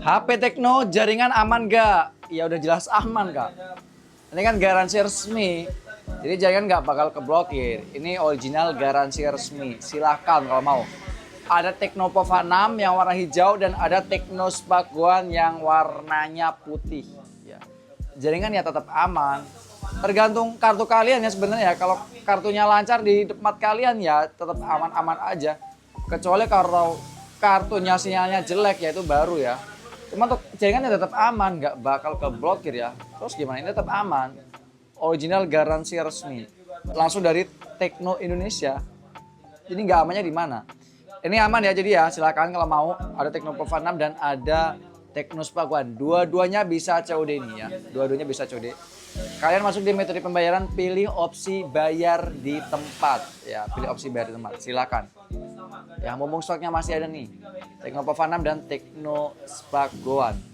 HP Tecno jaringan aman gak? Ya udah jelas aman kak. Ini kan garansi resmi. Jadi jaringan nggak bakal keblokir. Ini original garansi resmi. Silahkan kalau mau. Ada Tecno Pova 6 yang warna hijau dan ada Tecno Spark One yang warnanya putih. Ya. Jaringan ya tetap aman. Tergantung kartu kalian ya sebenarnya. Kalau kartunya lancar di tempat kalian ya tetap aman-aman aja. Kecuali kalau kartunya sinyalnya jelek ya itu baru ya. Cuma untuk jaringannya tetap aman, nggak bakal keblokir ya. Terus gimana? Ini tetap aman. Original garansi resmi. Langsung dari Tecno Indonesia. Jadi nggak amannya di mana? Ini aman ya, jadi ya silakan kalau mau. Ada Tecno Pova 6 dan ada Tecno Spark One. Dua-duanya bisa COD ini ya. Dua-duanya bisa COD. Kalian masuk di metode pembayaran, pilih opsi bayar di tempat. Ya, pilih opsi bayar di tempat. Silakan. Ya, mumpung stoknya masih ada nih. Tecno Pova 6 dan Tecno Spark One.